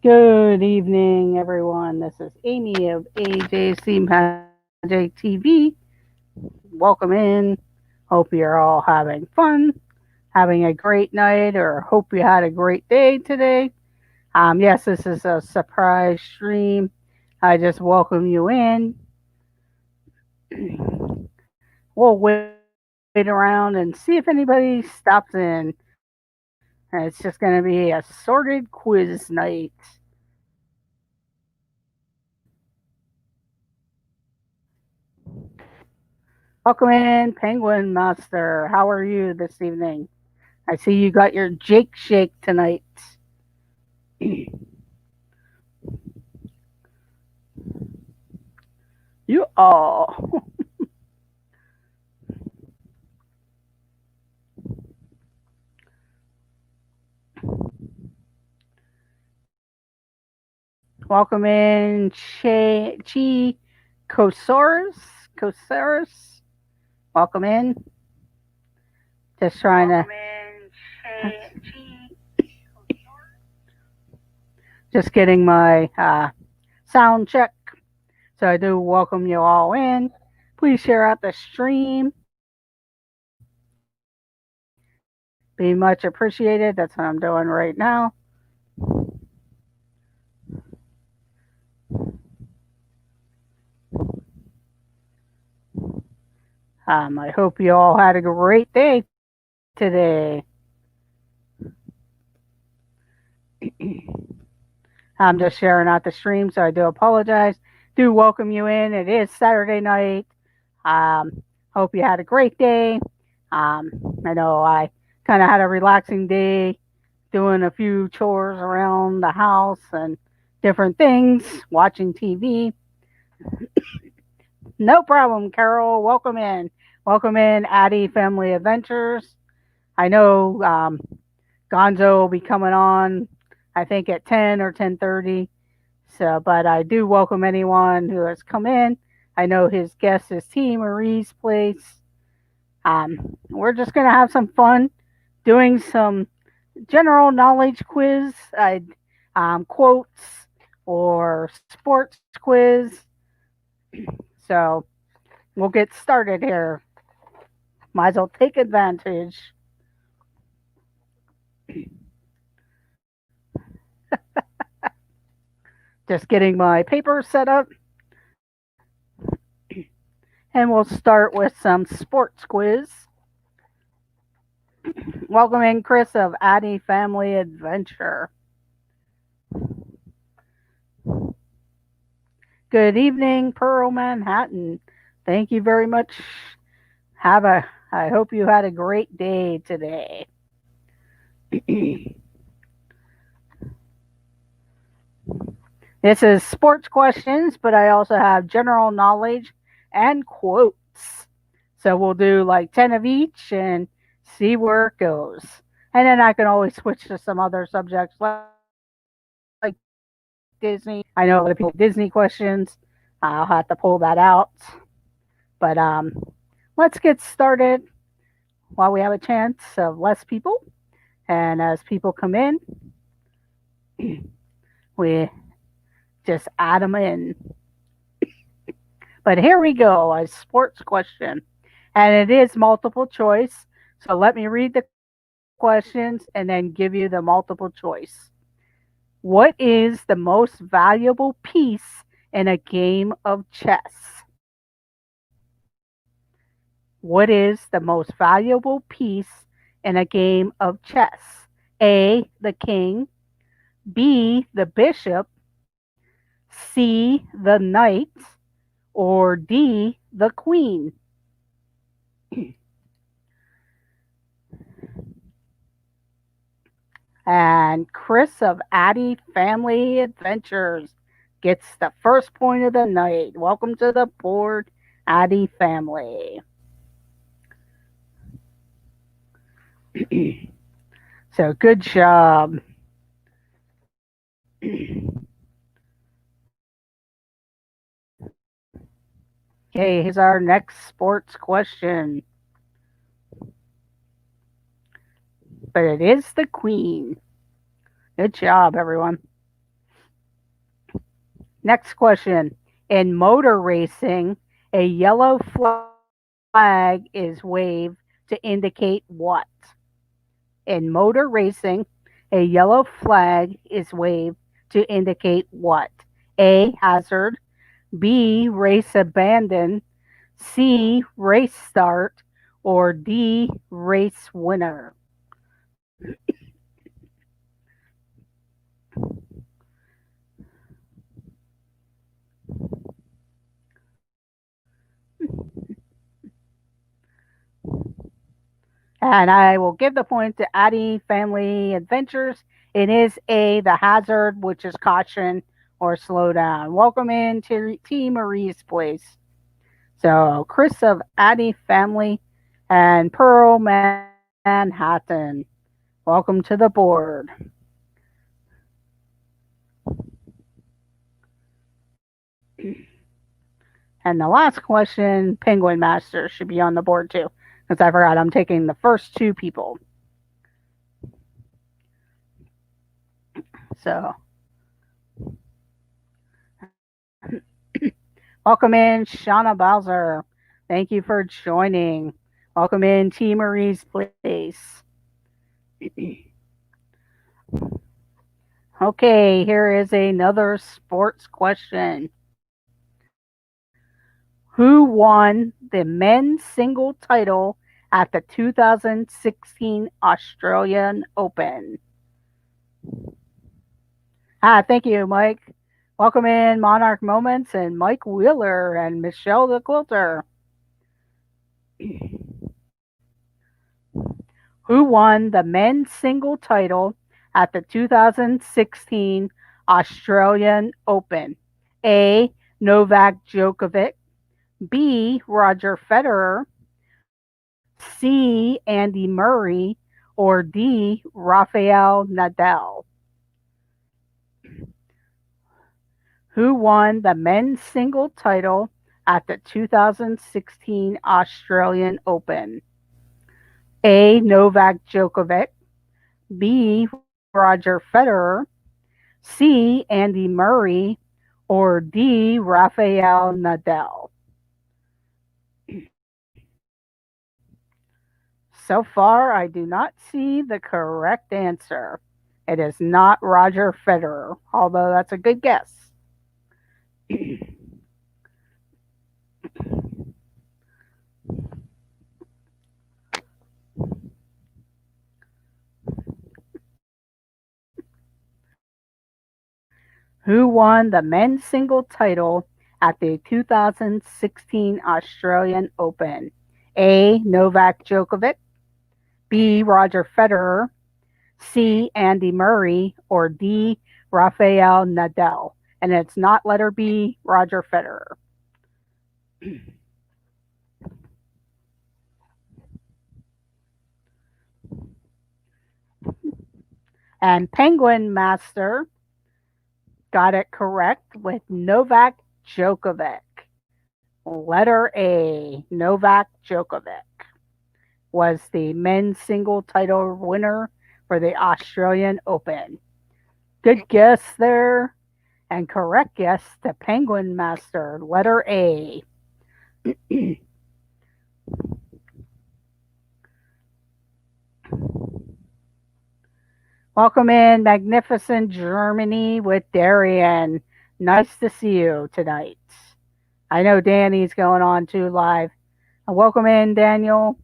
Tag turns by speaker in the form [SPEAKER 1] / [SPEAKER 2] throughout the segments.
[SPEAKER 1] Good evening, everyone. This is Amy of AJC Magic TV. Welcome in. Hope you're all having fun, having a great night, or hope you had a great day today. Yes, this is a surprise stream. I just welcome you in. We'll wait around and see if anybody stops in. And it's just going to be a sorted quiz night. Welcome in, Penguin Master. How are you this evening? I see you got your Jake Shake tonight. You all. Welcome in, Chi Kosaurus. Kosaurus. Welcome in. Just trying to. Just getting my sound check. So I do welcome you all in. Please share out the stream. Be much appreciated. That's what I'm doing right now. I hope you all had a great day today. I'm just sharing out the stream, so I do apologize. Do welcome you in. It is Saturday night. Um, Hope you had a great day. Um, I know I kind of had a relaxing day doing a few chores around the house and different things, watching TV. No problem, Carol. Welcome in. Welcome in, Addie Family Adventures. I know Gonzo will be coming on, I think at 10 or 10:30. So, but I do welcome anyone who has come in. I know his guest is T. Marie's place. We're just gonna have some fun doing some general knowledge quiz, quotes or sports quiz. So we'll get started here. Might as well take advantage. Just getting my paper set up, and we'll start with some sports quiz. Welcome in, Chris of Addie Family Adventure. Good evening, Pearl Manhattan. Thank you very much. Have a I hope you had a great day today. This is sports questions, but I also have general knowledge and quotes. So we'll do like 10 of each and see where it goes. And then I can always switch to some other subjects like Disney. I know a lot of people like Disney questions. I'll have to pull that out. But let's get started while we have a chance of less people. And as people come in, we just add them in. But here we go, a sports question. And it is multiple choice. So let me read the questions and then give you the multiple choice. What is the most valuable piece in a game of chess? What is the most valuable piece in a game of chess? A, the king, B, the bishop, C, the knight, or D, the queen? And Chris of Addie Family Adventures gets the first point of the night. Welcome to the board, Addie family. So good job. Okay, here's our next sports question. But it is the queen. Good job, everyone. Next question. In motor racing, a yellow flag is waved to indicate what? In motor racing, a yellow flag is waved to indicate what? A. Hazard. B. Race abandon. C. Race start. Or D. Race winner. And I will give the point to Addie Family Adventures. It is A, the hazard, which is caution or slow down. Welcome in to T. Marie's place. So, Chris of Addie Family and Pearl Manhattan. Welcome to the board. And the last question, Penguin Master should be on the board too, because I forgot I'm taking the first two people. So, welcome in, Shauna Bowser. Thank you for joining. Welcome in, T. Marie's place. Okay, here is another sports question. Who won the men's single title at the 2016 Australian Open? Thank you, Mike. Welcome in, Monarch Moments and Mike Wheeler and Michelle the Quilter. Who won the men's single title at the 2016 Australian Open? A. Novak Djokovic. B. Roger Federer. C. Andy Murray. Or D. Rafael Nadal. Who won the men's single title at the 2016 Australian Open? A. Novak Djokovic. B. Roger Federer. C. Andy Murray. Or D. Rafael Nadal. So far, I do not see the correct answer. It is not Roger Federer, although that's a good guess. Who won the men's single title at the 2016 Australian Open? A. Novak Djokovic. B. Roger Federer. C. Andy Murray. Or D. Rafael Nadal. And it's not letter B, Roger Federer. And Penguin Master got it correct with Novak Djokovic. Letter A, Novak Djokovic was the men's single title winner for the Australian Open. Good guess there, and correct guess to Penguin Master, letter A. Welcome in, magnificent Germany with Darian. Nice to see you tonight. I know Danny's going on too live. Welcome in, Daniel.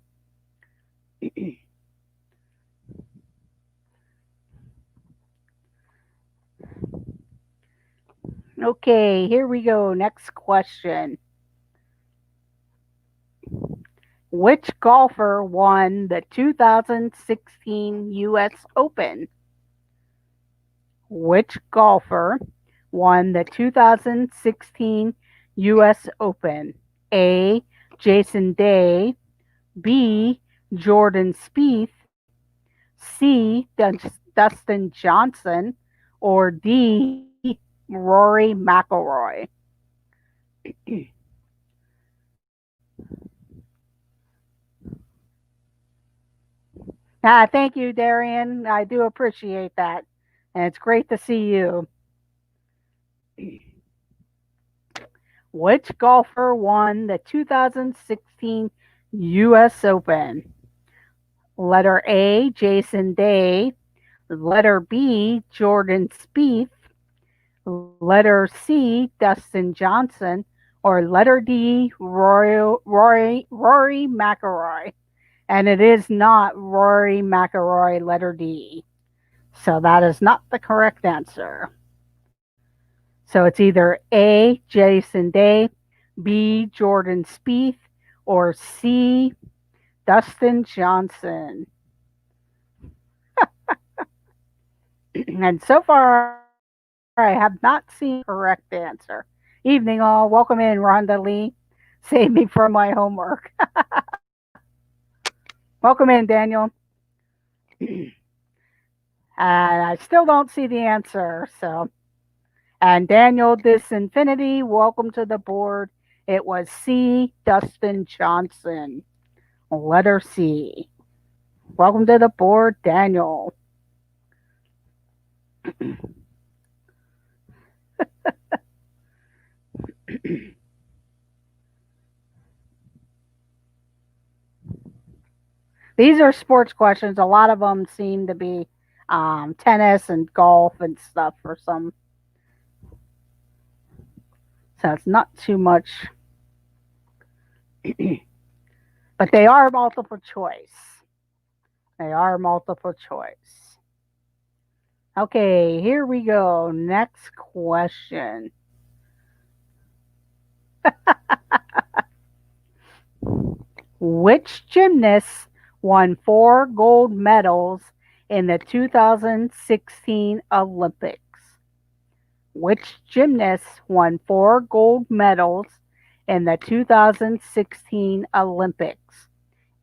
[SPEAKER 1] Okay, here we go. Next question. Which golfer won the 2016 US Open? Which golfer won the 2016 US Open? A. Jason Day. B. Jordan Spieth. C. Dustin Johnson. Or D. Rory McIlroy. Thank you, Darian. I do appreciate that. And it's great to see you. Which golfer won the 2016 U.S. Open? Letter A, Jason Day. Letter B, Jordan Spieth. Letter C, Dustin Johnson. Or letter D, Rory McIlroy. And it is not Rory McIlroy, letter D. So that is not the correct answer. So it's either A, Jason Day, B, Jordan Spieth, or C, Dustin Johnson. And so far, I have not seen the correct answer. Evening, all. Welcome in, Rhonda Lee. Save me from my homework. Welcome in, Daniel. And I still don't see the answer. So, and Daniel Disinfinity, welcome to the board. It was C, Dustin Johnson. Letter C. Welcome to the board, Daniel. These are sports questions. A lot of them seem to be tennis and golf and stuff for some. So it's not too much. But they are multiple choice. They are multiple choice. Okay, here we go. Next question. Which gymnast won 4 gold medals in the 2016 Olympics? Which gymnast won 4 gold medals in the 2016 Olympics?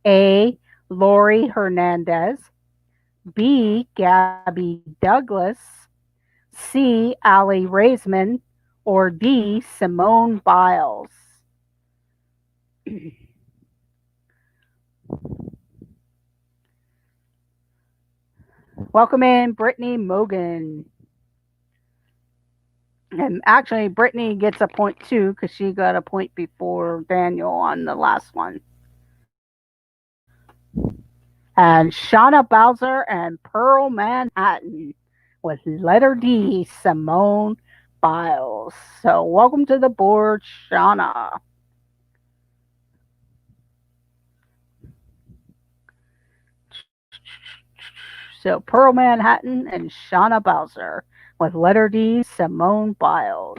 [SPEAKER 1] A. Lori Hernandez. B. Gabby Douglas. C. Ali Raisman. Or D. Simone Biles. Welcome in, Brittany Mogan. And actually, Brittany gets a point too because she got a point before Daniel on the last one. And Shauna Bowser and Pearl Manhattan with letter D, Simone Biles. So, welcome to the board, Shauna. So, Pearl Manhattan and Shauna Bowser with letter D, Simone Biles.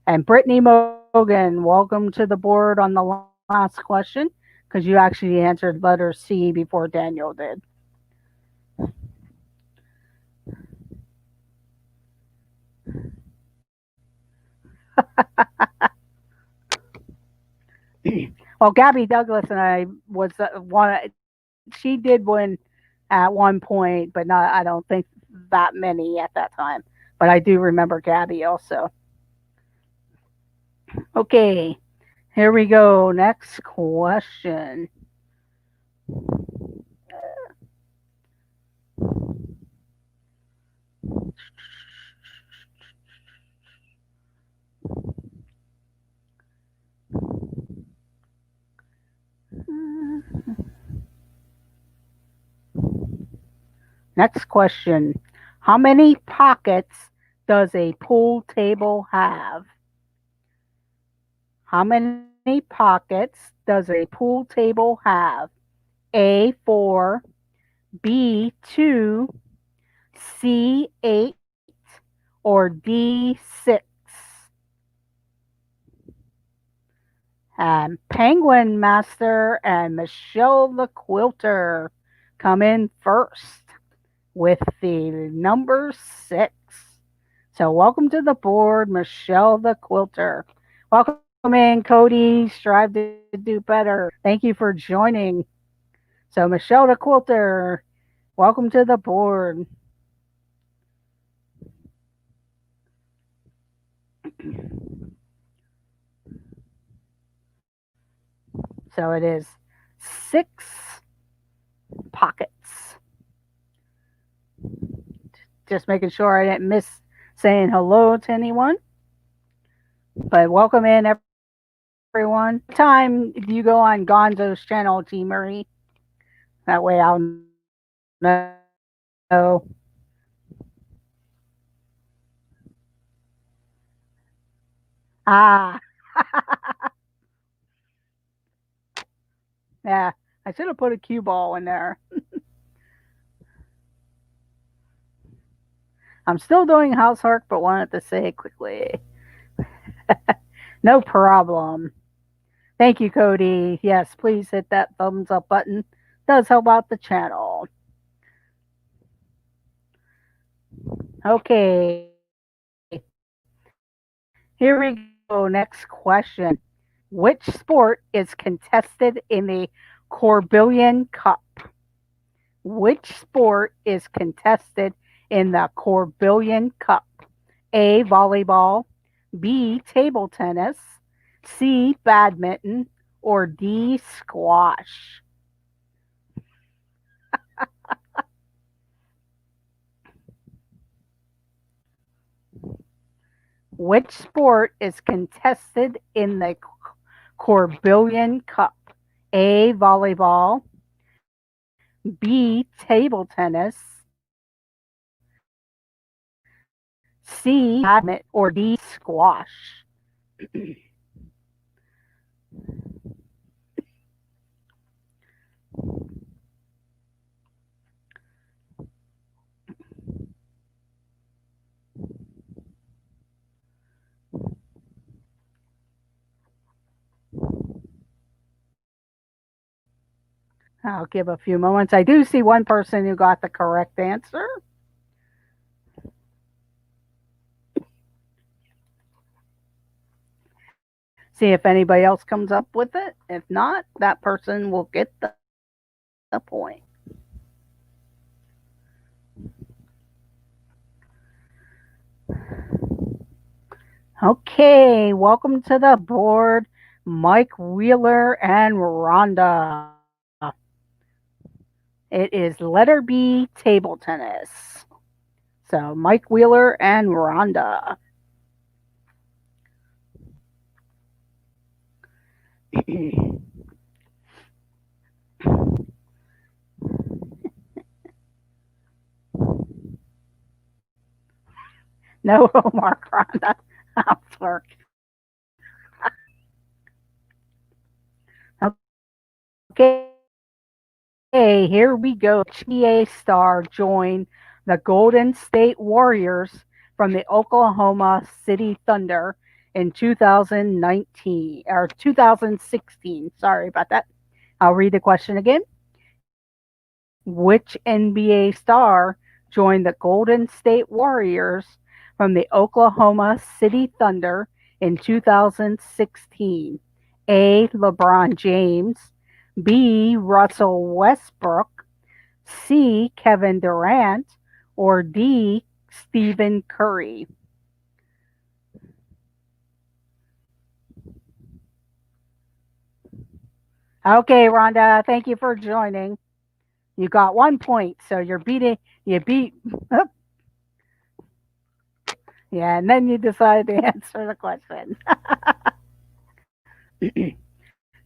[SPEAKER 1] And Brittany Mogan, welcome to the board on the last question because you actually answered letter C before Daniel did. Well, Gabby Douglas and I was one. She did win at one point, but not. I don't think that many at that time. But I do remember Gabby also. Okay, here we go. Next question. Next question. How many pockets does a pool table have? How many pockets does a pool table have? A, 4, B, 2, C, 8, or D, 6? And Penguin Master and Michelle the Quilter come in first with the number 6. So welcome to the board, Michelle the Quilter. Welcome in, Cody. Strive to do better. Thank you for joining. So Michelle the Quilter, welcome to the board. So it is 6 pockets. Just making sure I didn't miss saying hello to anyone. But welcome in, everybody. everyone. What time do you go on Gonzo's channel, T. Murray? That way I'll know. Ah, yeah. I should have put a cue ball in there. I'm still doing housework, but wanted to say it quickly. No problem. Thank you, Cody. Yes, please hit that thumbs up button. Does help out the channel. Okay, here we go. Next question. Which sport is contested in the Corbillion Cup? Which sport is contested in the Corbillion Cup? A. Volleyball, B. Table tennis, C. Badminton, or D. Squash? Which sport is contested in the Corbillion Cup? A. Volleyball, B. Table tennis, C. Badminton, or D. Squash? I'll give a few moments. I do see one person who got the correct answer. See if anybody else comes up with it. If not, that person will get the point. Okay, welcome to the board, Mike Wheeler and Rhonda. It is letter B, table tennis. So, Mike Wheeler and Rhonda. No homework, Rhonda. Housework. Okay, here we go. NBA star joined the Golden State Warriors from the Oklahoma City Thunder in 2019 or 2016. Sorry about that. I'll read the question again. Which NBA star joined the Golden State Warriors from the Oklahoma City Thunder in 2016? A. LeBron James, B. Russell Westbrook, C. Kevin Durant, or D. Stephen Curry? Okay, Rhonda, thank you for joining. You got 1 point, so you beat, yeah, and then you decide to answer the question.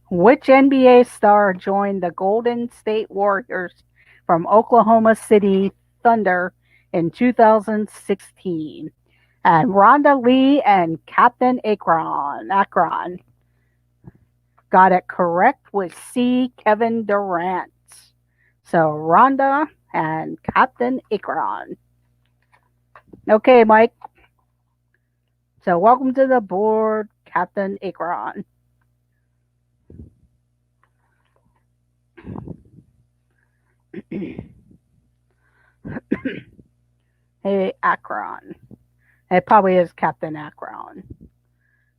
[SPEAKER 1] Which NBA star joined the Golden State Warriors from Oklahoma City Thunder in 2016? And Rhonda Lee and Captain Akron got it correct with C. Kevin Durant. So Rhonda and Captain Akron. Okay, Mike. So welcome to the board, Captain Akron. Hey, Akron. It probably is Captain Akron.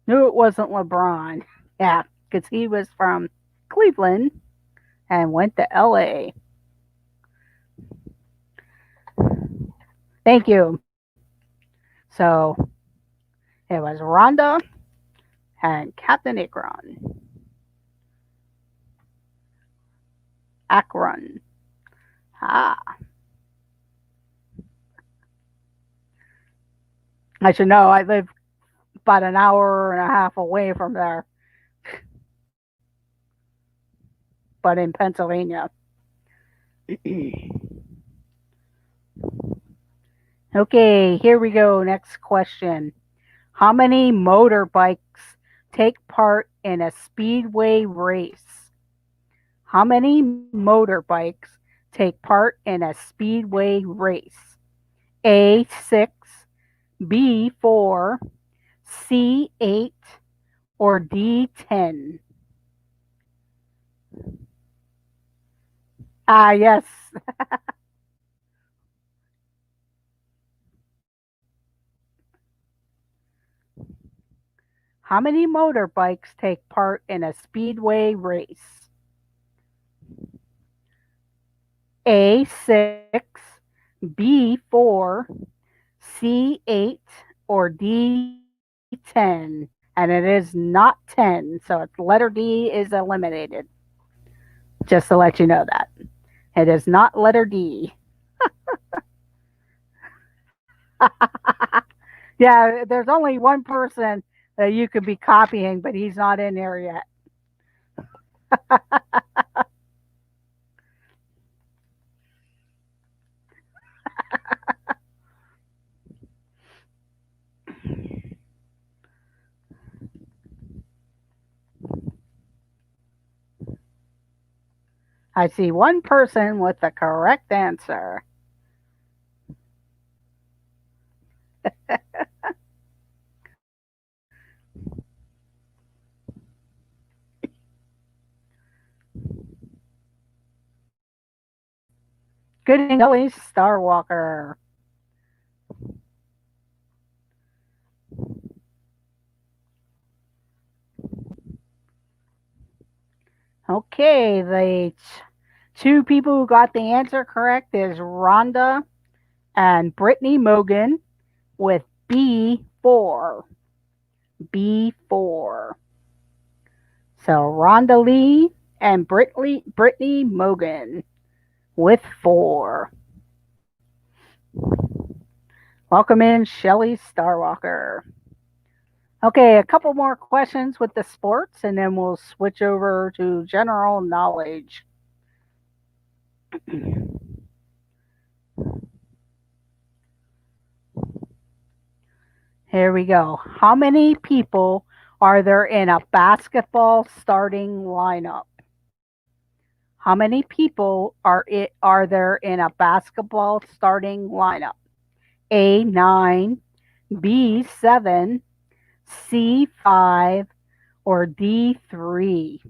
[SPEAKER 1] Knew it wasn't LeBron. Yeah, because he was from Cleveland and went to LA. Thank you. So it was Rhonda and Captain Akron. Akron. Ah, I should know. I live about an hour and a half away from there. but in Pennsylvania. Okay, here we go. Next question. How many motorbikes take part in a speedway race? How many motorbikes take part in a speedway race? A 6, B 4, C 8, or D 10? Ah, yes. How many motorbikes take part in a speedway race? A 6, B 4, C 8, or D 10? And it is not 10, so it's letter D is eliminated. Just to let you know that. It is not letter D. Yeah, there's only one person that you could be copying, but he's not in there yet. I see one person with the correct answer. Good evening, Shelley Starwalker. Okay, the two people who got the answer correct is Rhonda and Brittany Mogan with B4. B4. So Rhonda Lee and Brittany Mogan with 4. Welcome in, Shelley Starwalker. Okay, a couple more questions with the sports, and then we'll switch over to general knowledge. Here we go. How many people are there in a basketball starting lineup? How many people are there in a basketball starting lineup? A 9, B 7, C 5, or D 3?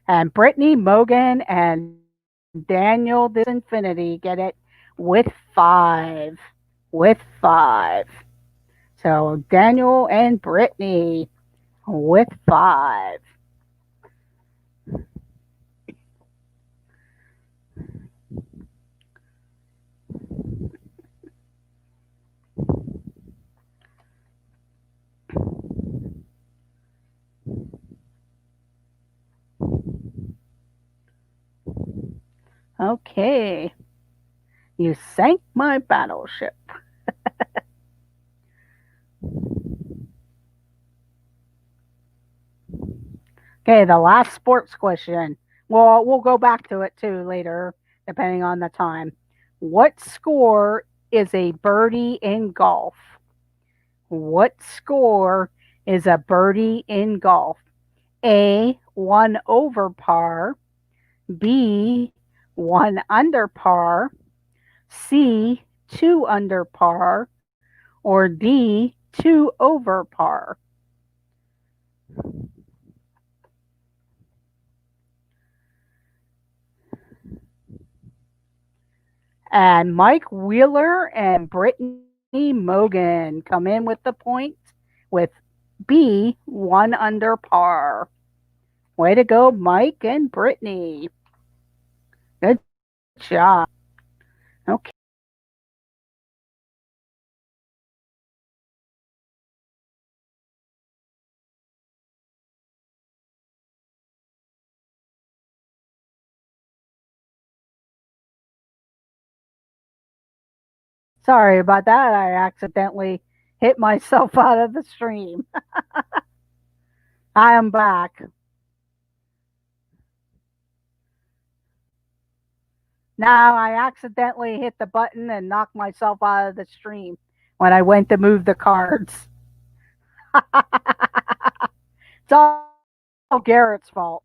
[SPEAKER 1] And Brittany Mogan and Daniel This Infinity get it with 5. With 5. So Daniel and Brittany with 5. Okay. You sank my battleship. Okay, the last sports question. Well, we'll go back to it too later, depending on the time. What score is a birdie in golf? What score is a birdie in golf? A, 1 over par, B, 1 under par, C, 2 under par, or D, 2 over par? And Mike Wheeler and Brittany Mogan come in with the point with B, 1 under par. Way to go, Mike and Brittany. Good job. Okay. Sorry about that. I accidentally hit myself out of the stream. I am back. Now I accidentally hit the button and knocked myself out of the stream when I went to move the cards. It's all Garrett's fault.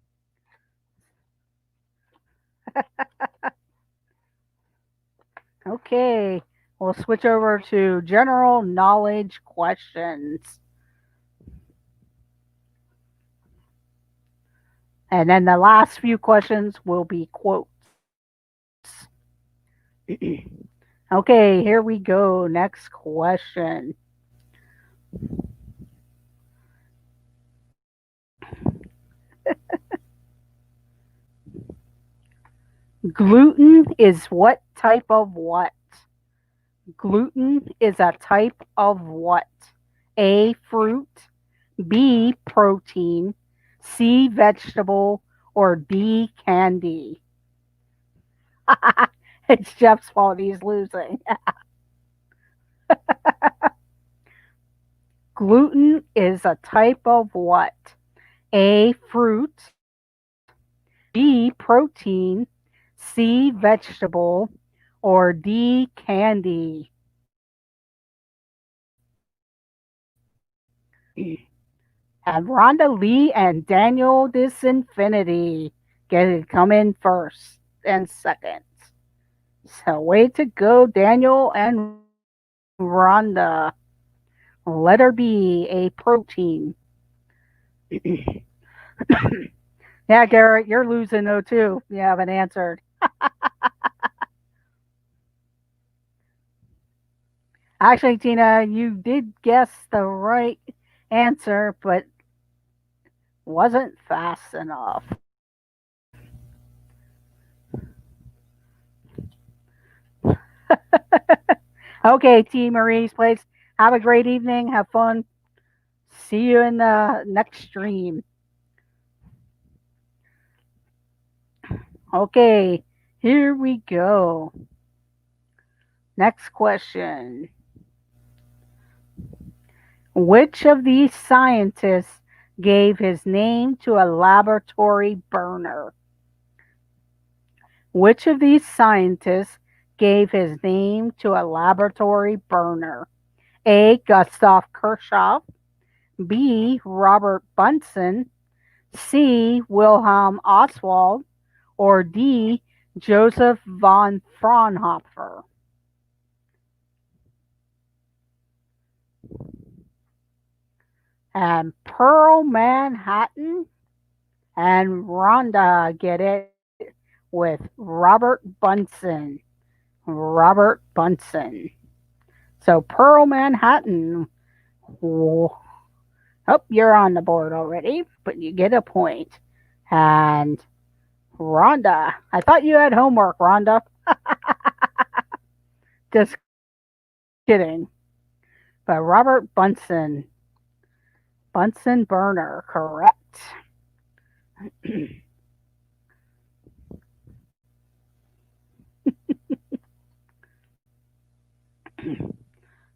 [SPEAKER 1] Okay, we'll switch over to general knowledge questions. And then the last few questions will be quotes. Okay, here we go. Next question. Gluten is what type of what? Gluten is a type of what? A, fruit, B, protein, C, vegetable, or D, candy? It's Jeff's fault he's losing. Gluten is a type of what? A, fruit, B, protein, C, vegetable, or D, candy? And Rhonda Lee and Daniel Disinfinity come in first and second. So way to go, Daniel and Rhonda. Letter B, a protein. Yeah, Garrett, you're losing though too. You haven't answered. Actually, Tina, you did guess the right answer, but wasn't fast enough. Okay, T. Marie's place. Have a great evening. Have fun. See you in the next stream. Okay, here we go. Next question. Which of these scientists gave his name to a laboratory burner? Which of these scientists gave his name to a laboratory burner? A. Gustav Kirchhoff, B. Robert Bunsen, C. Wilhelm Oswald, or D. Joseph von Fraunhofer? And Pearl Manhattan and Rhonda get it with Robert Bunsen. Robert Bunsen. So Pearl Manhattan. Oh, you're on the board already, but you get a point. And Rhonda. I thought you had homework, Rhonda. Just kidding. But Robert Bunsen. Bunsen burner, correct.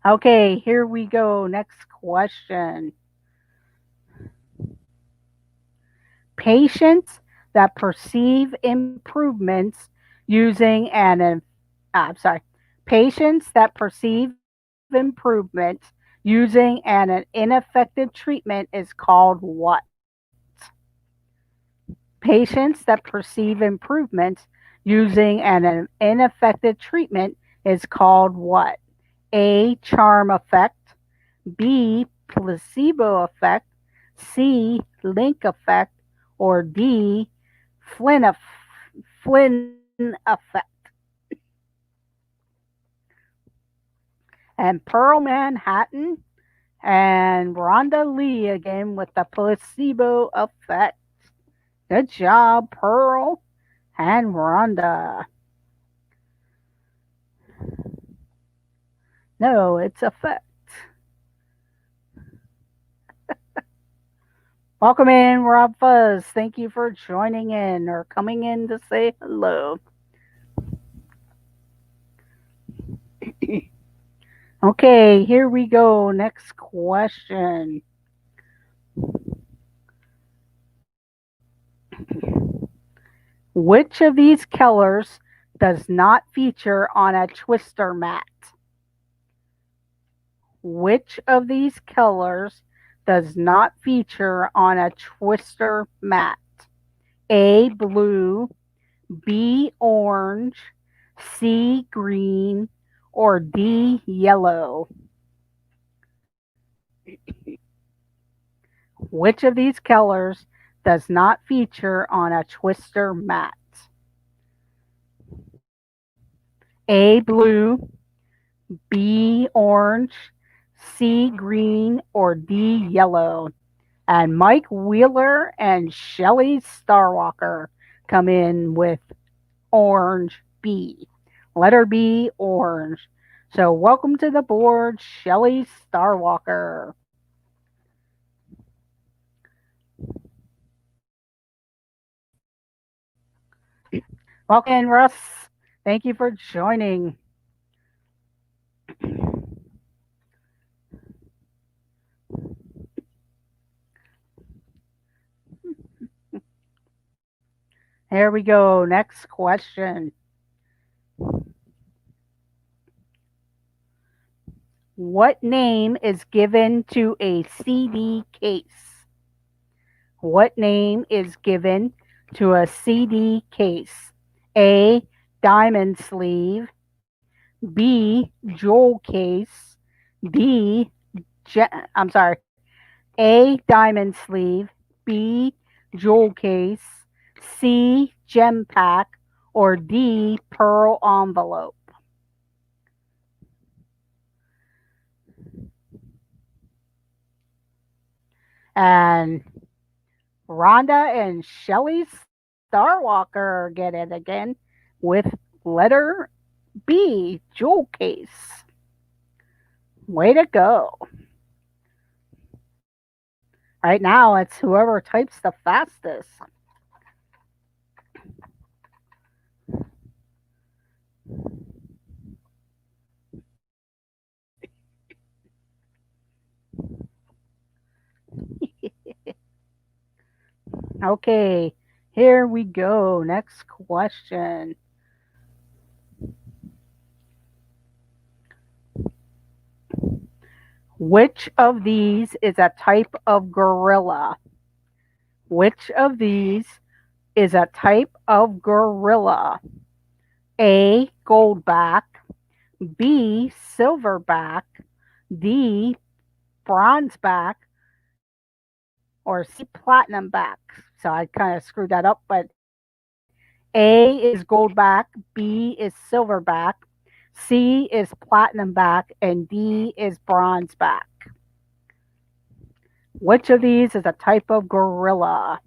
[SPEAKER 1] Okay, here we go. Next question. Patients that perceive improvements using I'm sorry, patients that perceive improvements using an ineffective treatment is called what? Patients that perceive improvements using an ineffective treatment is called what? A, charm effect, B, placebo effect, C, link effect, or D, Flynn effect. And Pearl Manhattan and Rhonda Lee again with the placebo effect. Good job, Pearl and Rhonda. No, it's effect. Welcome in, Rob Fuzz. Thank you for joining in or coming in to say hello. Okay, here we go. Next question. Which of these colors does not feature on a twister mat? Which of these colors does not feature on a twister mat? A, blue, B, orange, C, green, or D, yellow? Which of these colors does not feature on a twister mat? A, blue, B, orange, C, green, or D, yellow? And Mike Wheeler and Shelly Starwalker come in with orange B. Letter B, orange. So welcome to the board, Shelly Starwalker. Welcome in, Russ. Thank you for joining. Here we go. Next question. What name is given to a CD case? What name is given to a CD case? A, diamond sleeve. B, jewel case. D, I'm sorry. A, diamond sleeve. B, jewel case. C, gem pack. Or D, pearl envelope. And Rhonda and Shelly Starwalker get it again with letter B, jewel case. Way to go. Right now, it's whoever types the fastest. Okay, here we go. Next question. Which of these is a type of gorilla? Which of these is a type of gorilla? A, goldback. B, silverback. D, bronzeback. Or C, platinumback. So I kind of screwed that up, but A is goldback, B is silverback, C is platinumback, and D is bronzeback. Which of these is a type of gorilla?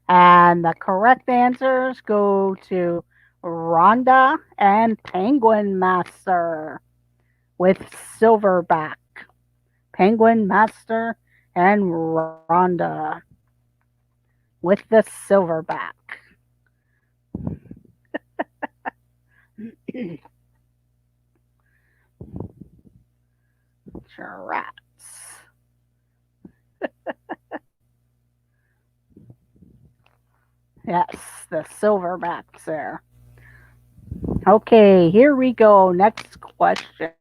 [SPEAKER 1] And the correct answers go to Rhonda and Penguin Master with silverback. Penguin Master and Rhonda with the silverback. Giraffes. Yes, the silverbacks there. Okay, here we go. Next question.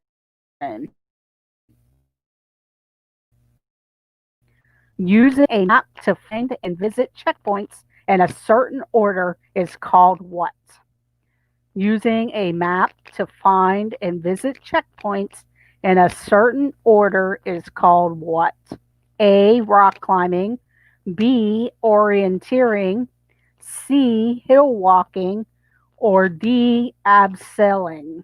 [SPEAKER 1] Using a map to find and visit checkpoints in a certain order is called what? Using a map to find and visit checkpoints in a certain order is called what? A, rock climbing. B, orienteering. C, hill walking. Or D, abseiling.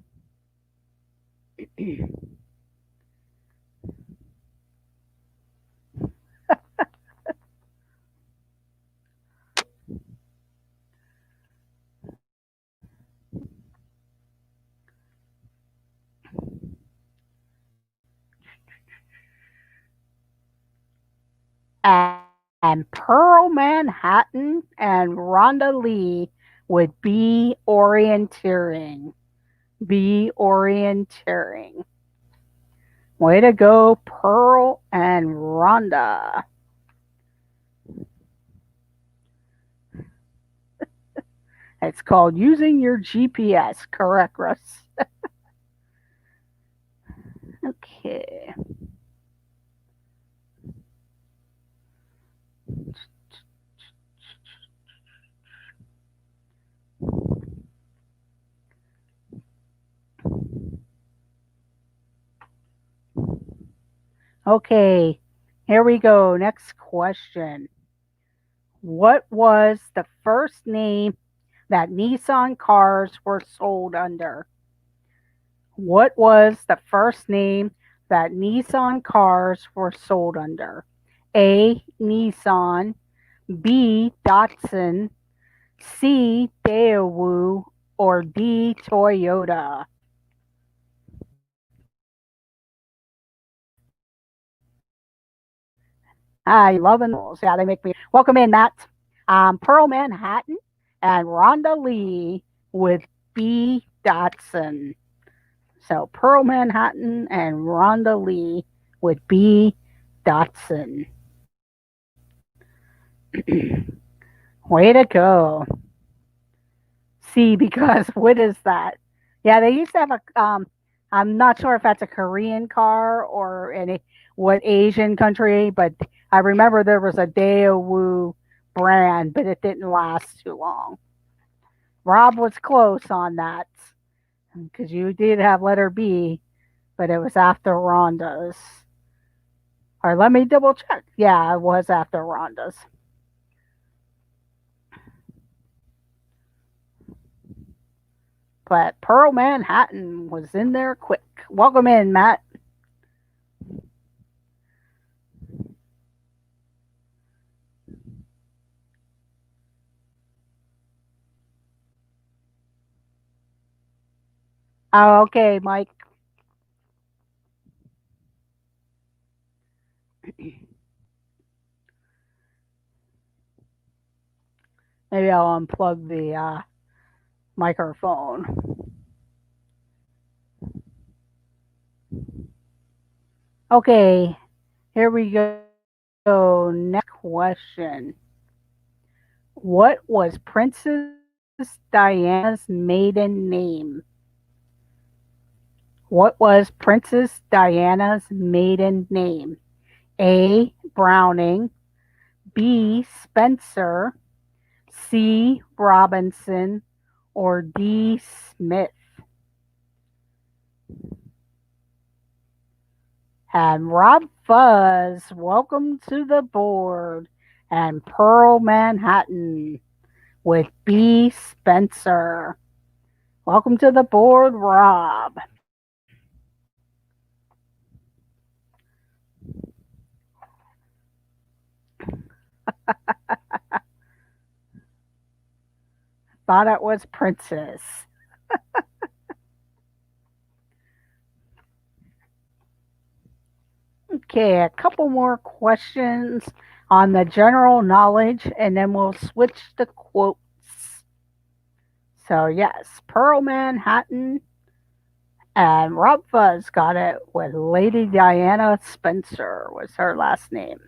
[SPEAKER 1] And Pearl Manhattan and Rhonda Lee would be orienteering. Be orienteering. Way to go, Pearl and Rhonda. It's called using your GPS. Correct, Russ. Okay. Okay. Here we go. Next question. What was the first name that Nissan cars were sold under? What was the first name that Nissan cars were sold under? A. Nissan, B. Datsun, C. Daewoo, or D. Toyota? Ah, you loving those. Yeah, they make me. Welcome in, Matt. Pearl Manhattan and Rhonda Lee with B. Datsun. So Pearl Manhattan and Rhonda Lee with B. Datsun. Way to go. See, because what is that? Yeah, they used to have a. I'm not sure if that's a Korean car or any what Asian country, but I remember there was a Daewoo brand, but it didn't last too long. Rob was close on that because you did have letter B, but it was after Rhonda's. Or let me double check. Yeah, it was after Rhonda's. But Pearl Manhattan was in there quick. Welcome in, Matt. Oh, okay, Mike. Maybe I'll unplug the microphone. Okay, here we go. Next question. What was Princess Diana's maiden name? What was Princess Diana's maiden name? A. Browning, B. Spencer, C. Robinson, or D. Smith? And Rob Fuzz, welcome to the board. And Pearl Manhattan with B. Spencer. Welcome to the board, Rob. Thought it was Princess. Okay, a couple more questions on the general knowledge, and then we'll switch to quotes. So, yes, Pearl Manhattan and Rob Fuzz got it with Lady Diana Spencer was her last name.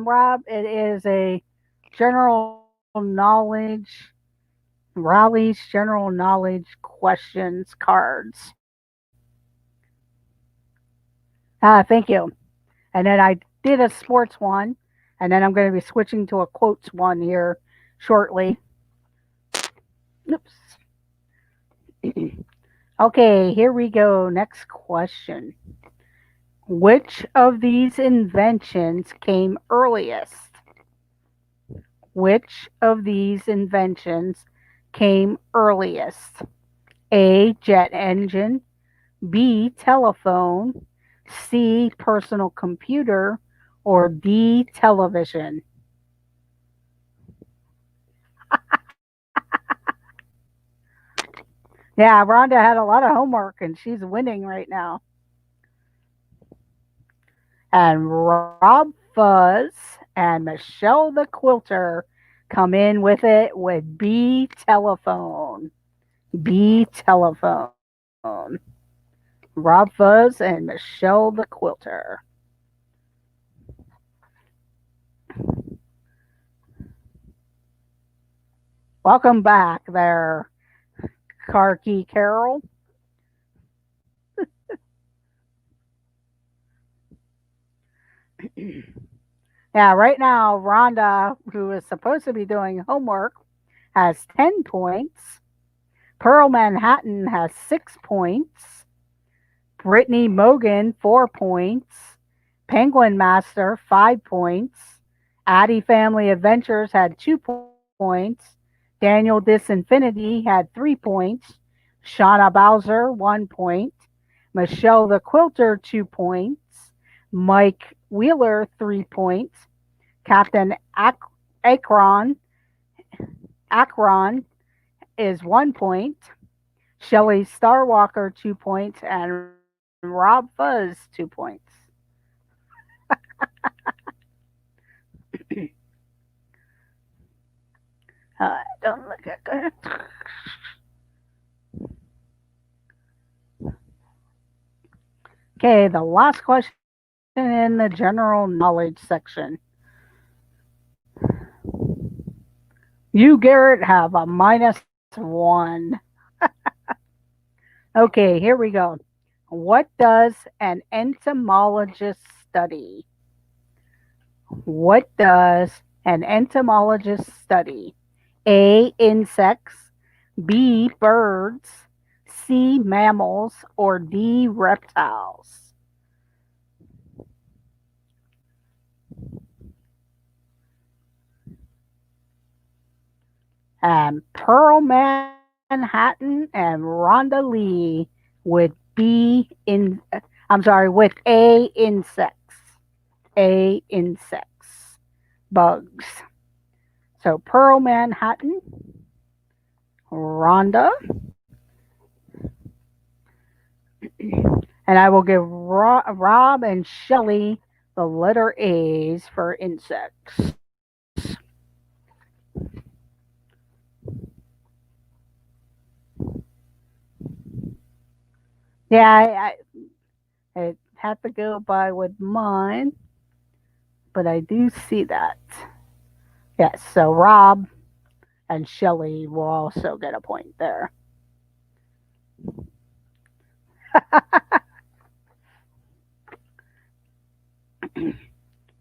[SPEAKER 1] Rob, it is a general knowledge, Raleigh's general knowledge questions cards. Thank you. And then I did a sports one, and then I'm going to be switching to a quotes one here shortly. Oops. Okay, here we go. Next question. Which of these inventions came earliest? Which of these inventions came earliest? A. Jet engine, B. Telephone, C. Personal computer, or D. Television? Yeah, Rhonda had a lot of homework and she's winning right now. And Rob Fuzz and Michelle the Quilter come in with it with B telephone. B telephone. Rob Fuzz and Michelle the Quilter. Welcome back there, Carkey Carol. Yeah, right now, Rhonda, who is supposed to be doing homework, has 10 points. Pearl Manhattan has 6 points. Brittany Mogan, 4 points. Penguin Master, 5 points. Addie Family Adventures had 2 points. Daniel Disinfinity had 3 points. Shauna Bowser, 1 point. Michelle the Quilter, 2 points. Mike Wheeler, 3 points. Captain Akron, Akron is 1 point. Shelley Starwalker, 2 points. And Rob Fuzz, 2 points. Don't look at good. Okay, the last question in the general knowledge section. You, Garrett, have a -1. Okay, here we go. What does an entomologist study? What does an entomologist study? A. Insects. B. Birds. C. Mammals. Or D. Reptiles? Pearl Manhattan and Rhonda Lee with B in I'm sorry, with A insects. A insects. Bugs. So Pearl Manhattan, Rhonda, and I will give Rob and Shelley the letter A's for insects. Yeah, I had to go by with mine, but I do see that. Yes, so Rob and Shelley will also get a point there.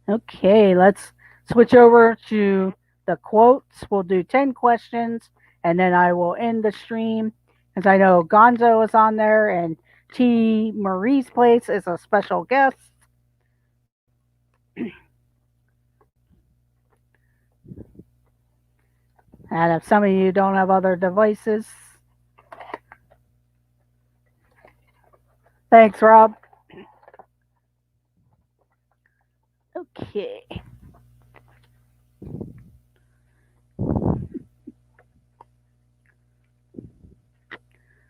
[SPEAKER 1] Okay, let's switch over to the quotes. We'll do 10 questions and then I will end the stream because I know Gonzo is on there and T. Marie's Place is a special guest. And if some of you don't have other devices, thanks, Rob. Okay.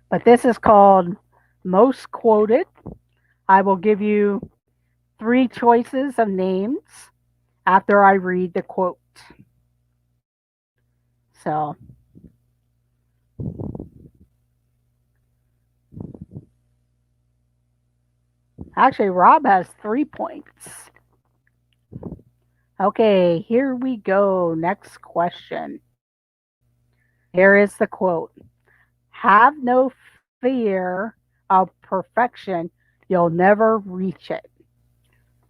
[SPEAKER 1] But this is called Most Quoted. I will give you 3 choices of names after I read the quote. So, actually, Rob has 3 points. Okay, here we go. Next question. Here is the quote. Have no fear of perfection, you'll never reach it.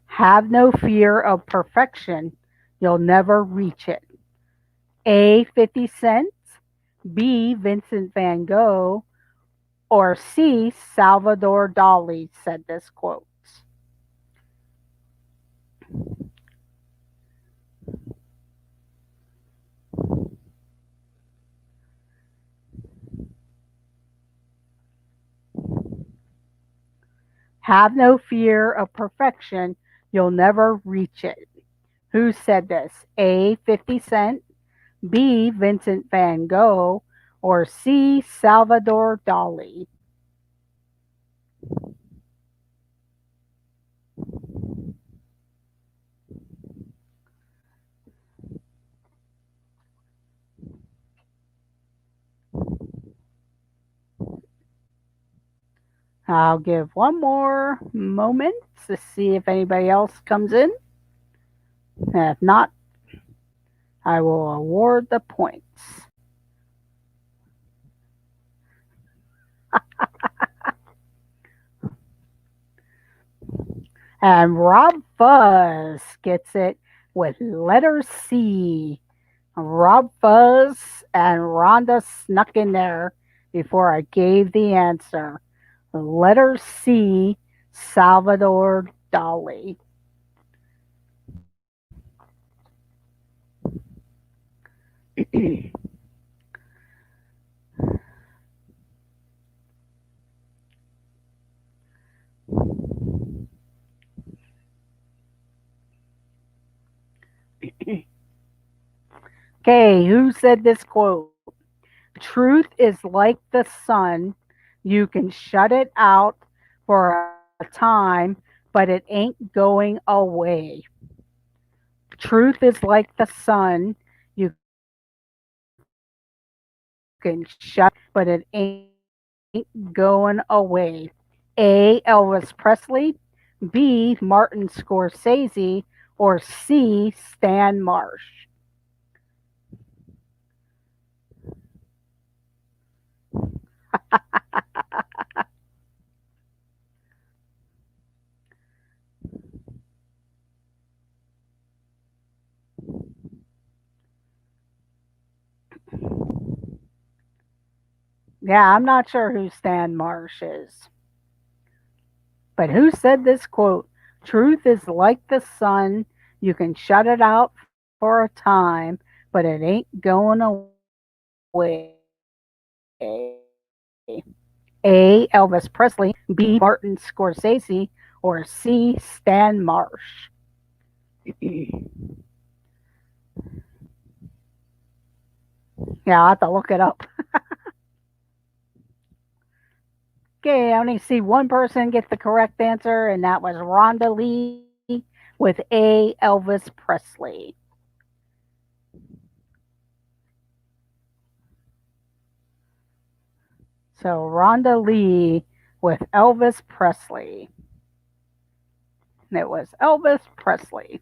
[SPEAKER 1] Have no fear of perfection, you'll never reach it. A. 50 Cent, B. Vincent van Gogh, or C. Salvador Dali said this quote. Have no fear of perfection, you'll never reach it. Who said this? A. 50 Cent, B. Vincent van Gogh, or C. Salvador Dali? I'll give one more moment to see if anybody else comes in. If not, I will award the points. And Rob Fuzz gets it with letter C. Rob Fuzz and Rhonda snuck in there before I gave the answer. Letter C, Salvador Dali. Okay, who said this quote? Truth is like the sun. You can shut it out for a time, but it ain't going away. Truth is like the sun. You can shut it out, but it ain't going away. A. Elvis Presley. B. Martin Scorsese. Or C. Stan Marsh. Yeah, I'm not sure who Stan Marsh is. But who said this quote? Truth is like the sun. You can shut it out for a time, but it ain't going away. A. Elvis Presley. B. Martin Scorsese. Or C. Stan Marsh. Yeah, I'll have to look it up. Okay, I only see one person get the correct answer, and that was Rhonda Lee with A. Elvis Presley. So Rhonda Lee with Elvis Presley. It was Elvis Presley.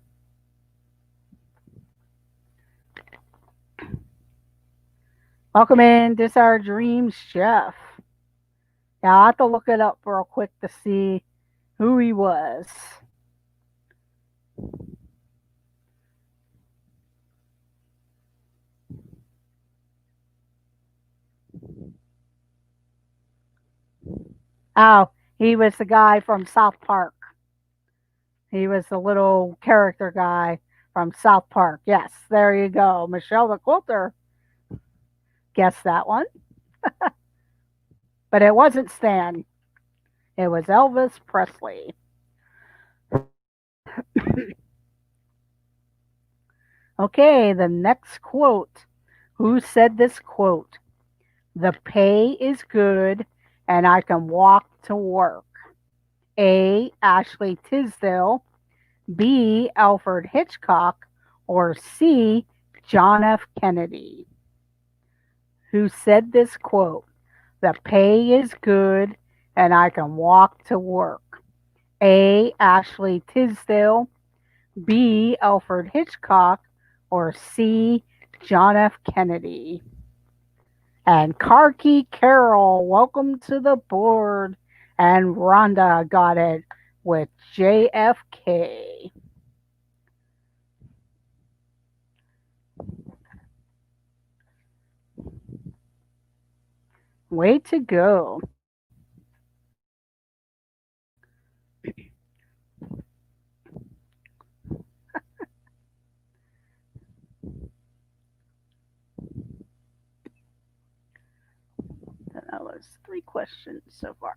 [SPEAKER 1] Welcome in. This is our dream chef. Yeah, I'll have to look it up real quick to see who he was. Oh, he was the guy from South Park. He was the little character guy from South Park. Yes, there you go. Michelle the Quilter guessed that one. But it wasn't Stan. It was Elvis Presley. Okay, the next quote. Who said this quote? The pay is good and I can walk to work. A. Ashley Tisdale. B. Alfred Hitchcock. Or C. John F. Kennedy. Who said this quote? The pay is good and I can walk to work. A. Ashley Tisdale. B. Alfred Hitchcock. Or C. John F. Kennedy. And Karki Carroll, welcome to the board. And Rhonda got it with JFK. Way to go. That was 3 questions so far.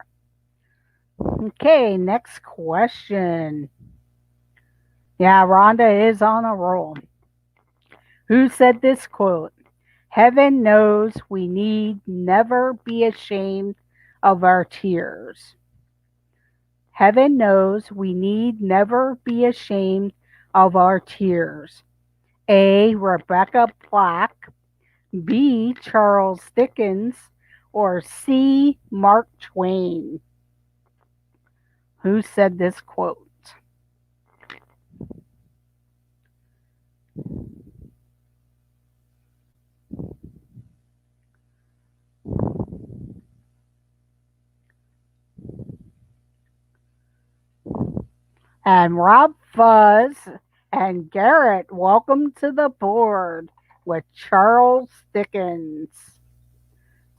[SPEAKER 1] Okay, next question. Yeah, Rhonda is on a roll. Who said this quote? Heaven knows we need never be ashamed of our tears. Heaven knows we need never be ashamed of our tears. A. Rebecca Black, B. Charles Dickens, or C. Mark Twain? Who said this quote? And Rob Fuzz and Garrett, welcome to the board with Charles Dickens.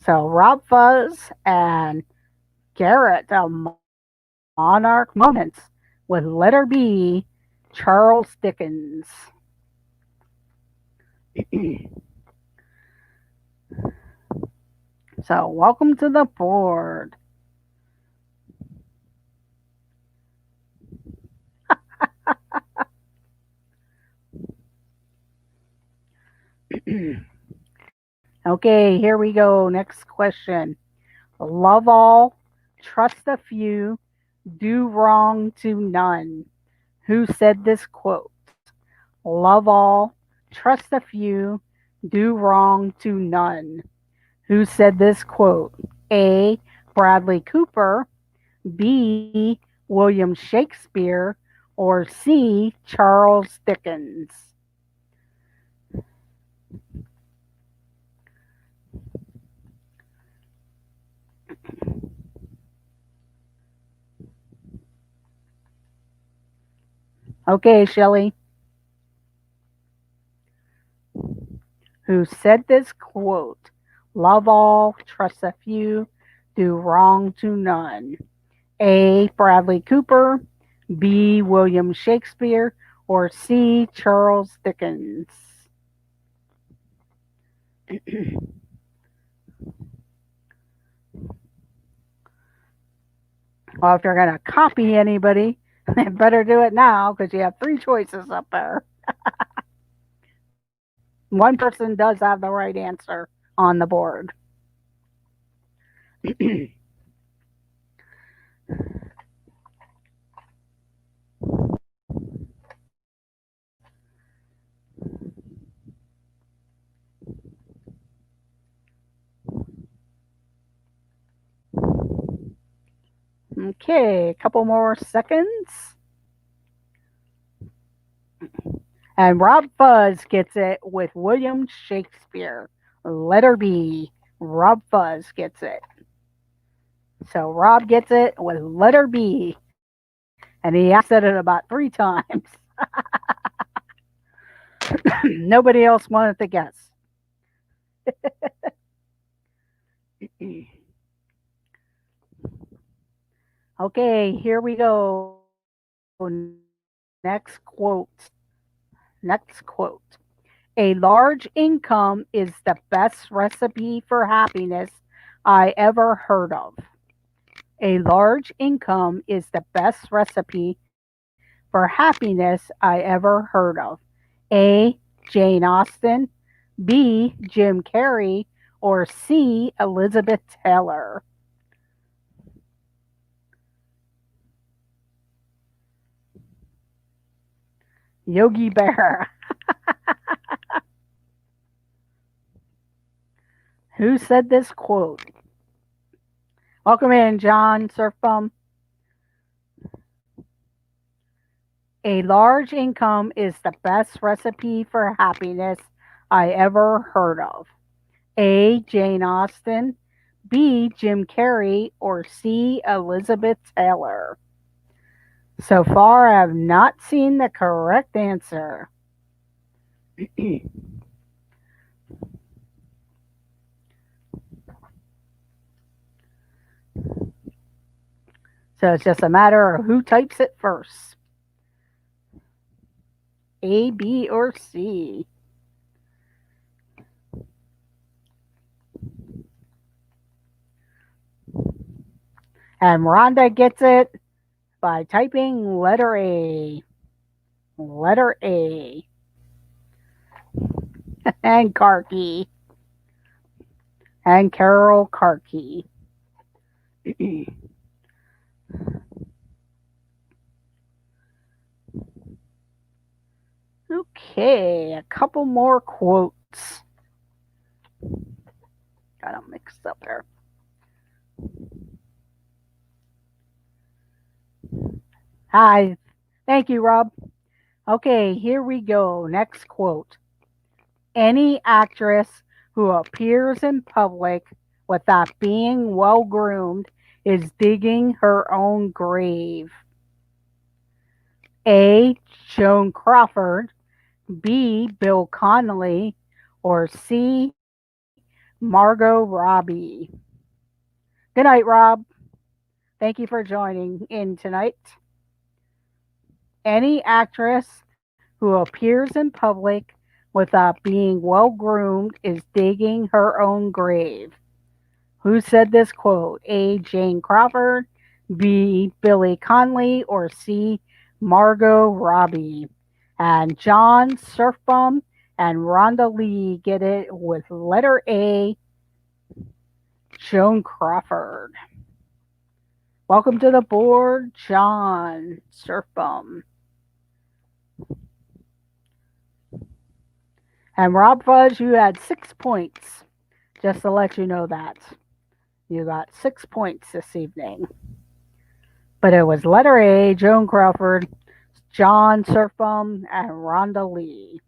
[SPEAKER 1] So Rob Fuzz and Garrett, a Monarch Moments with letter B, Charles Dickens. So welcome to the board. Okay, here we go. Next question. Love all, trust a few, do wrong to none. Who said this quote? Love all, trust a few, do wrong to none. Who said this quote? A. Bradley Cooper, B. William Shakespeare, or C. Charles Dickens? Okay, Shelley. Who said this quote? Love all, trust a few, do wrong to none. A. Bradley Cooper, B. William Shakespeare, or C. Charles Dickens? Well, if you're going to copy anybody, better do it now because you have three choices up there. One person does have the right answer on the board. Okay, a couple more seconds. And Rob Fuzz gets it with William Shakespeare. Letter B. Rob Fuzz gets it. So Rob gets it with letter B. And he said it about 3 times. Nobody else wanted to guess. Okay, here we go. Next quote. Next quote. A large income is the best recipe for happiness I ever heard of. A large income is the best recipe for happiness I ever heard of. A. Jane Austen, B. Jim Carrey, or C. Elizabeth Taylor? Yogi Bear. Who said this quote? Welcome in, John Surfbum. A large income is the best recipe for happiness I ever heard of. A. Jane Austen, B. Jim Carrey, or C. Elizabeth Taylor? So far, I have not seen the correct answer. So it's just a matter of who types it first. A, B, or C? And Rhonda gets it by typing letter A. Letter A. And Karki. and Carol Karki. Okay, a couple more quotes. Got them mixed up there. Hi. Thank you, Rob. Okay, here we go. Next quote. Any actress who appears in public without being well groomed is digging her own grave. A. Joan Crawford. B. Bill Connolly. Or C. Margot Robbie. Good night, Rob. Thank you for joining in tonight. Any actress who appears in public without being well groomed is digging her own grave. Who said this quote? A. Jane Crawford, B. Billy Connolly, or C. Margot Robbie? And John Surfbum and Rhonda Lee get it with letter A, Joan Crawford. Welcome to the board, John Surfbum. And Rob Fudge, you had 6 points. Just to let you know that. You got 6 points this evening. But it was letter A, Joan Crawford, John Surfbum, and Rhonda Lee.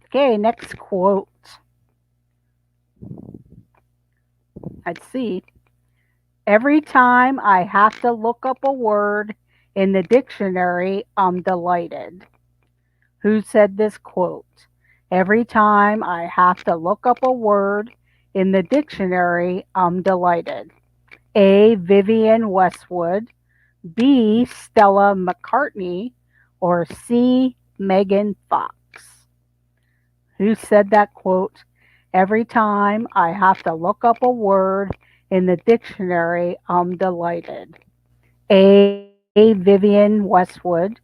[SPEAKER 1] Okay, next quote. Let's see. Every time I have to look up a word in the dictionary, I'm delighted. Who said this quote? Every time I have to look up a word in the dictionary, I'm delighted. A. Vivian Westwood. B. Stella McCartney. Or C. Megan Fox. Who said that quote? Every time I have to look up a word in the dictionary, I'm delighted. A. Vivian Westwood.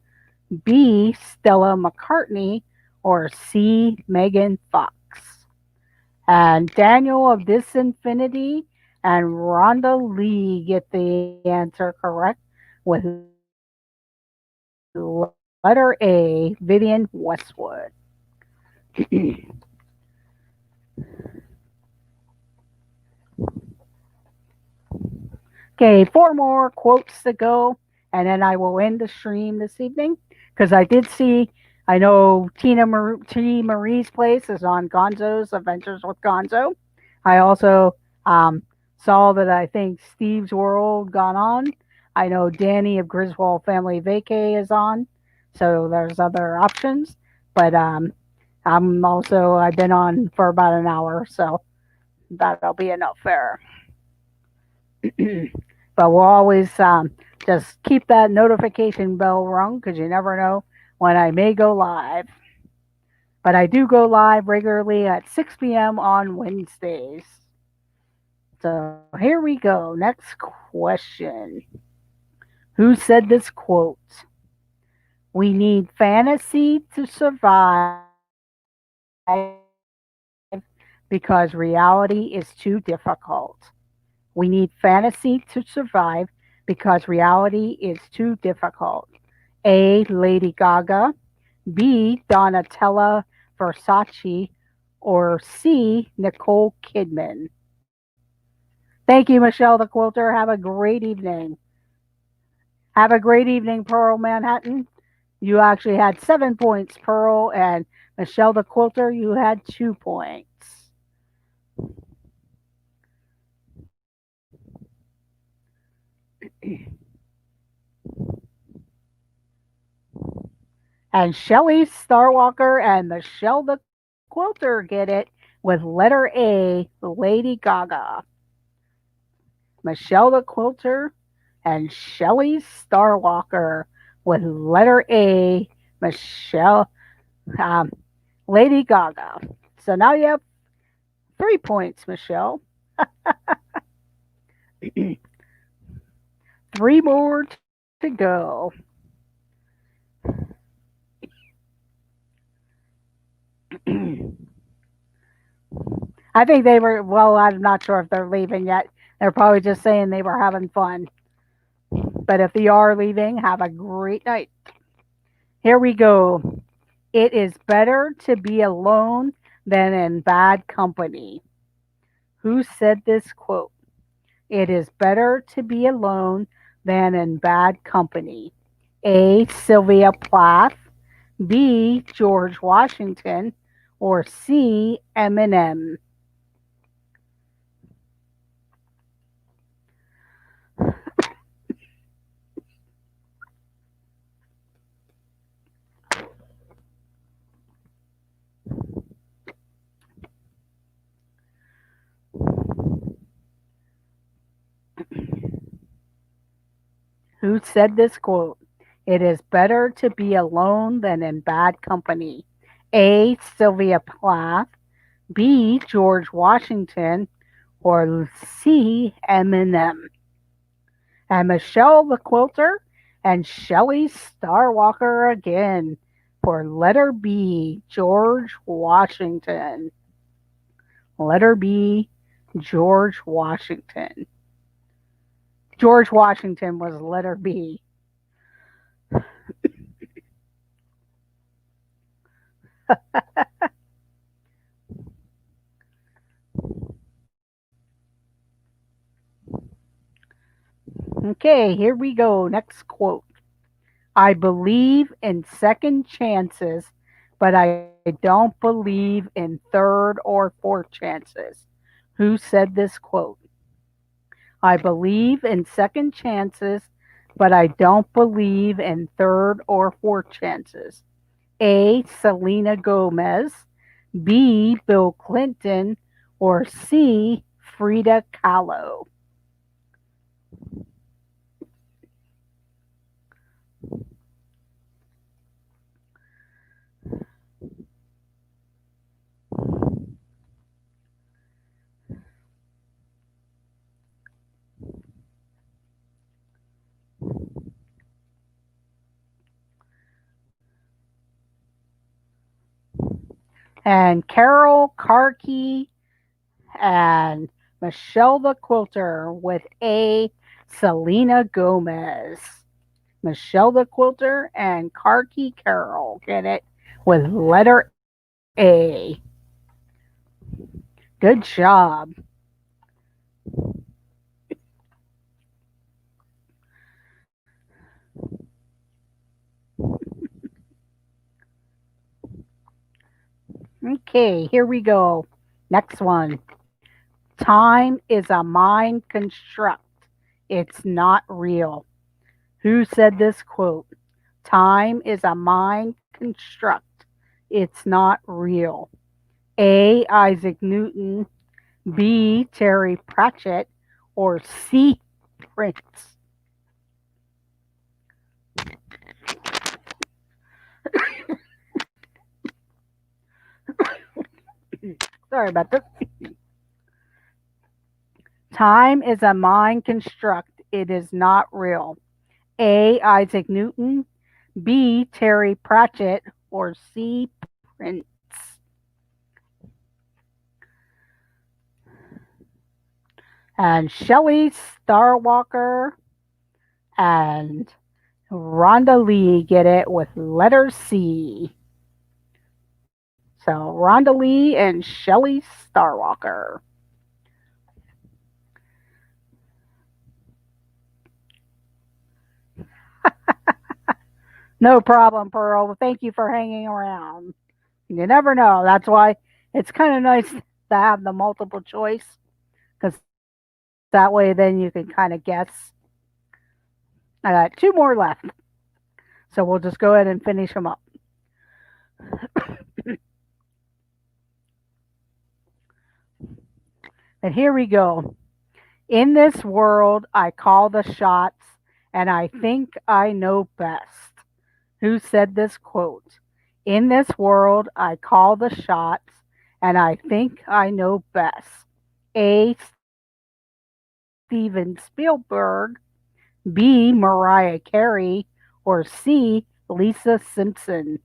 [SPEAKER 1] B. Stella McCartney. Or C. Megan Fox. And Daniel of Disinfinity and Rhonda Lee get the answer correct with letter A, Vivian Westwood. Okay, 4 more quotes to go, and then I will end the stream this evening because I did see. I know T. Marie's place is on Gonzo's Adventures with Gonzo. I also um, saw that I think Steve's World got on. I know Danny of Griswold Family Vacay is on, so there's other options. But I've been on for about an hour, so that'll be enough there. But we'll always just keep that notification bell rung because you never know when I may go live. But I do go live regularly at 6 p.m. on Wednesdays. So here we go. Next question. Who said this quote? We need fantasy to survive because reality is too difficult. We need fantasy to survive because reality is too difficult. A. Lady Gaga. B. Donatella Versace. Or C. Nicole Kidman. Thank you, Michelle the Quilter. Have a great evening. Have a great evening, Pearl Manhattan. You actually had 7 points, Pearl, and Michelle the Quilter, you had 2 points. And Shelley Starwalker and Michelle the Quilter get it with letter A, Lady Gaga. Michelle the Quilter and Shelley Starwalker with letter A, Michelle, um, Lady Gaga. So now you have 3 points, Michelle. 3 more to go. I think they were, well, I'm not sure if they're leaving yet. They're probably just saying they were having fun. But if they are leaving, have a great night. Here we go. It is better to be alone than in bad company. Who said this quote? It is better to be alone than in bad company. A. Sylvia Plath. B. George Washington. Or C. Eminem. Who said this quote? It is better to be alone than in bad company. A. Sylvia Plath. B. George Washington. Or C. Eminem. And Michelle the Quilter and Shelley Starwalker again for letter B. George Washington. Letter B. George Washington. George Washington was letter B. Okay, here we go. Next quote. I believe in second chances, but I don't believe in third or fourth chances. Who said this quote? I believe in second chances, but I don't believe in third or fourth chances. A. Selena Gomez. B. Bill Clinton. Or C. Frida Kahlo. And Carol Karki and Michelle the Quilter with A. Selena Gomez. Michelle the Quilter and Karki Carol get it with letter A. Good job. Okay, here we go. Next one. Time is a mind construct. It's not real. Who said this quote? Time is a mind construct. It's not real. A. Isaac Newton. B. Terry Pratchett. Or C. Prince. Sorry about this. Time is a mind construct. It is not real. A. Isaac Newton. B. Terry Pratchett. Or C. Prince. And Shelley Starwalker and Rhonda Lee get it with letter C. So Rhonda Lee and Shelley Starwalker. No problem, Pearl. Thank you for hanging around. You never know. That's why it's kind of nice to have the multiple choice because that way then you can kind of guess. I got two more left. So we'll just go ahead and finish them up. And here we go. In this world, I call the shots and I think I know best. Who said this quote? In this world, I call the shots and I think I know best. A. Steven Spielberg. B. Mariah Carey. Or C. Lisa Simpson.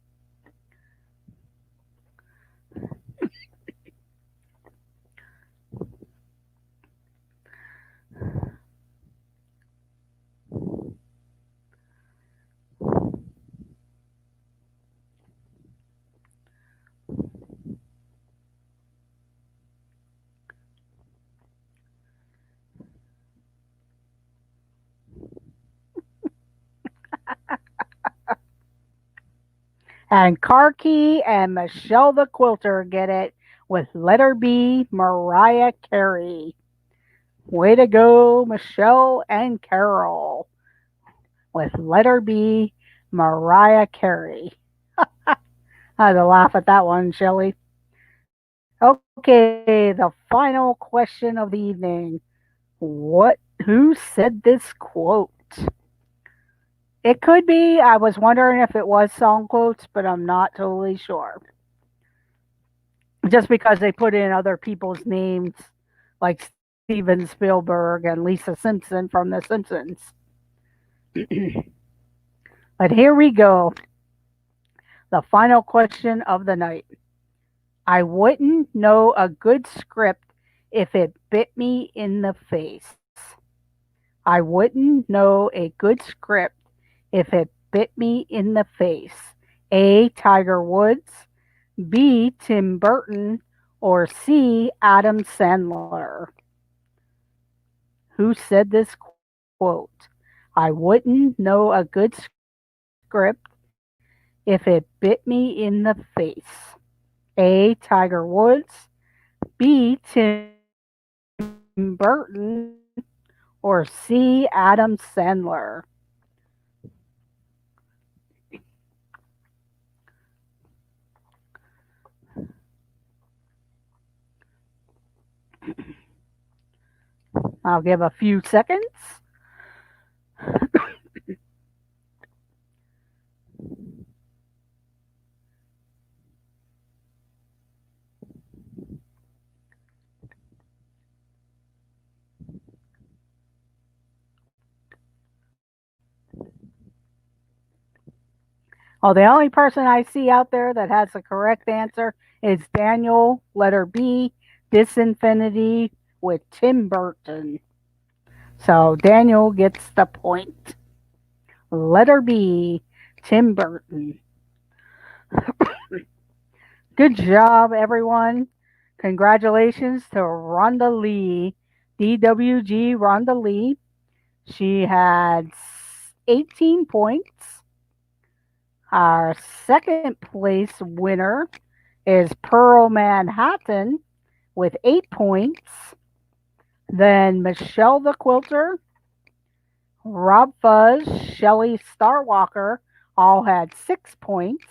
[SPEAKER 1] And Car Key and Michelle the Quilter get it with letter B, Mariah Carey. Way to go, Michelle and Carol, with letter B, Mariah Carey. I had to laugh at that one, Shelley. Okay, the final question of the evening. Who said this quote? It could be, I was wondering if it was song quotes, but I'm not totally sure. Just because they put in other people's names, like Steven Spielberg and Lisa Simpson from The Simpsons. But here we go. The final question of the night. I wouldn't know a good script if it bit me in the face. I wouldn't know a good script if it bit me in the face. A. Tiger Woods. B. Tim Burton. Or C. Adam Sandler. Who said this quote? I wouldn't know a good script if it bit me in the face. A. Tiger Woods. B. Tim Burton. Or C. Adam Sandler. I'll give a few seconds. Oh, the only person I see out there that has the correct answer is Daniel, letter B, Disinfinity with Tim Burton. So Daniel gets the point. Letter B, Tim Burton. Good job, everyone. Congratulations to Rhonda Lee, DWG Rhonda Lee. She had 18 points. Our second place winner is Pearl Manhattan with 8 points. Then Michelle the Quilter, Rob Fuzz, Shelley Starwalker all had 6 points.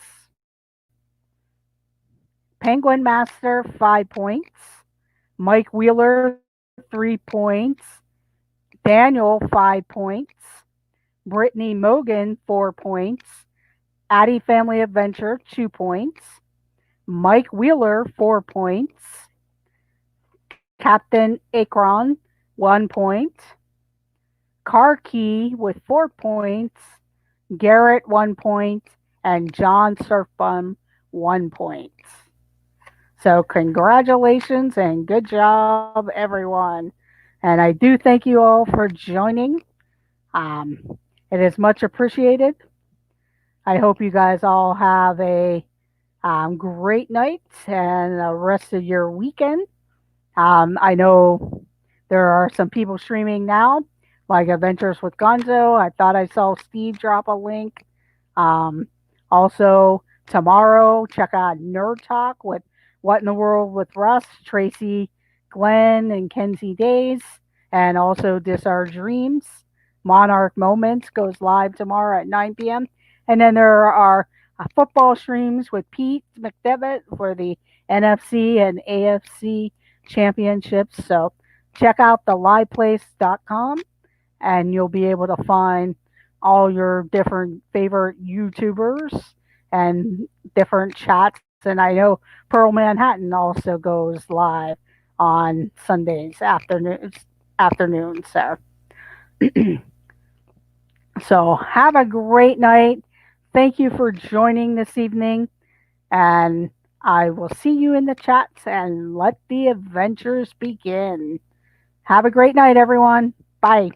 [SPEAKER 1] Penguin Master, 5 points. Mike Wheeler, 3 points. Daniel, 5 points. Brittany Mogan, 4 points. Addie Family Adventure, 2 points. Mike Wheeler, 4 points. Captain Akron, 1 point. Car Key with 4 points. Garrett, 1 point. And John Surfbum, 1 point. So, congratulations and good job, everyone. And I do thank you all for joining. Um, it is much appreciated. I hope you guys all have a great night and the rest of your weekend. I know there are some people streaming now, like Adventures with Gonzo. I thought I saw Steve drop a link. Um, Also, tomorrow, check out Nerd Talk with What in the World with Russ, Tracy, Glenn, and Kenzie Days, and also Dis Our Dreams. Monarch Moments goes live tomorrow at 9 p.m. And then there are football streams with Pete McDevitt for the NFC and AFC championships. So check out the liveplace.com and you'll be able to find all your different favorite YouTubers and different chats. And I know Pearl Manhattan also goes live on Sundays afternoon. So have a great night. Thank you for joining this evening, and I will see you in the chats and let the adventures begin. Have a great night, everyone. Bye.